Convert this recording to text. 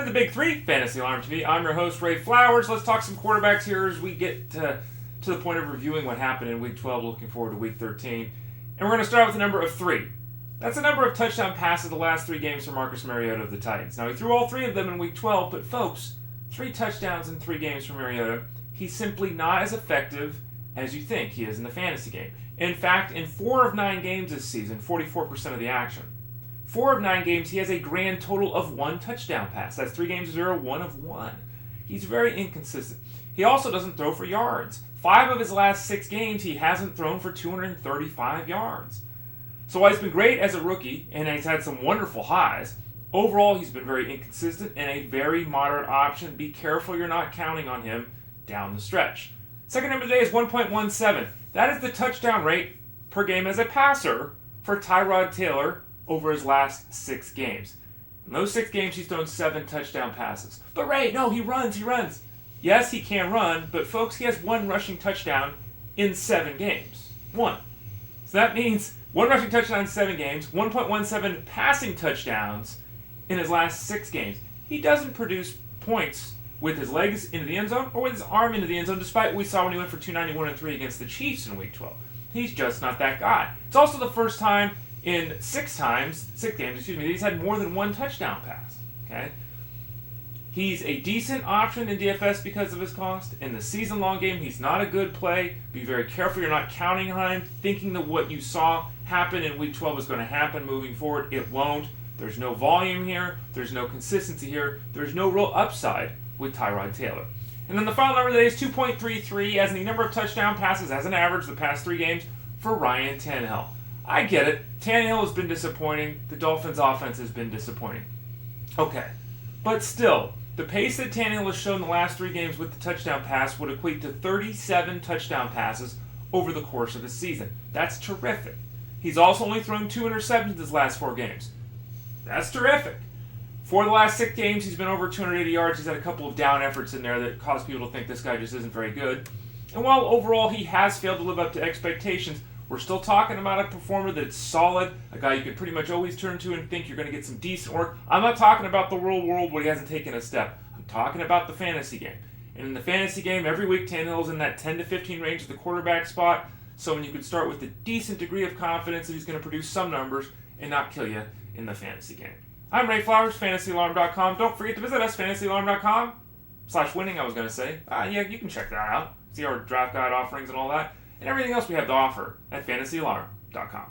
the Big Three, Fantasy Alarm TV. I'm your host, Ray Flowers. Let's talk some quarterbacks here as we get to the point of reviewing what happened in Week 12, looking forward to Week 13. And we're going to start with the number of 3. That's the number of touchdown passes the last 3 games for Marcus Mariota of the Titans. Now, he threw all 3 of them in Week 12, but folks, 3 touchdowns in 3 games for Mariota. He's simply not as effective as you think he is in the fantasy game. In fact, in 4 of 9 games this season, 44% of the action. 4 of 9 games, he has a grand total of 1 touchdown pass. That's 3 games, 0, 1 of 1. He's very inconsistent. He also doesn't throw for yards. 5 of his last 6 games, he hasn't thrown for 235 yards. So while he's been great as a rookie, and he's had some wonderful highs, overall he's been very inconsistent and a very moderate option. Be careful you're not counting on him down the stretch. Second number today is 1.17. That is the touchdown rate per game as a passer for Tyrod Taylor over his last 6 games. In those 6 games, he's thrown 7 touchdown passes. But Ray, no, he runs. Yes, he can run, but folks, he has 1 rushing touchdown in 7 games. 1. So that means 1 rushing touchdown in 7 games, 1.17 passing touchdowns in his last 6 games. He doesn't produce points with his legs into the end zone or with his arm into the end zone, despite what we saw when he went for 291 and 3 against the Chiefs in Week 12. He's just not that guy. It's also the first time in 6 games, that he's had more than 1 touchdown pass. Okay? He's a decent option in DFS because of his cost. In the season-long game, he's not a good play. Be very careful you're not counting on him, thinking that what you saw happen in Week 12 is going to happen moving forward. It won't. There's no volume here. There's no consistency here. There's no real upside with Tyrod Taylor. And then the final number today is 2.33 as the number of touchdown passes as an average the past 3 games for Ryan Tannehill. I get it. Tannehill has been disappointing. The Dolphins' offense has been disappointing. Okay. But still, the pace that Tannehill has shown the last 3 games with the touchdown pass would equate to 37 touchdown passes over the course of the season. That's terrific. He's also only thrown 2 interceptions his last 4 games. That's terrific. For the last 6 games, he's been over 280 yards. He's had a couple of down efforts in there that cause people to think this guy just isn't very good. And while overall he has failed to live up to expectations, we're still talking about a performer that's solid, a guy you can pretty much always turn to and think you're going to get some decent work. I'm not talking about the real world where he hasn't taken a step. I'm talking about the fantasy game. And in the fantasy game, every week Tannehill's in that 10 to 15 range of the quarterback spot. So when you can start with a decent degree of confidence that he's going to produce some numbers and not kill you in the fantasy game. I'm Ray Flowers, FantasyAlarm.com. Don't forget to visit us, FantasyAlarm.com/winning, I was going to say. Yeah, you can check that out. See our draft guide offerings and all that. And everything else we have to offer at FantasyAlarm.com.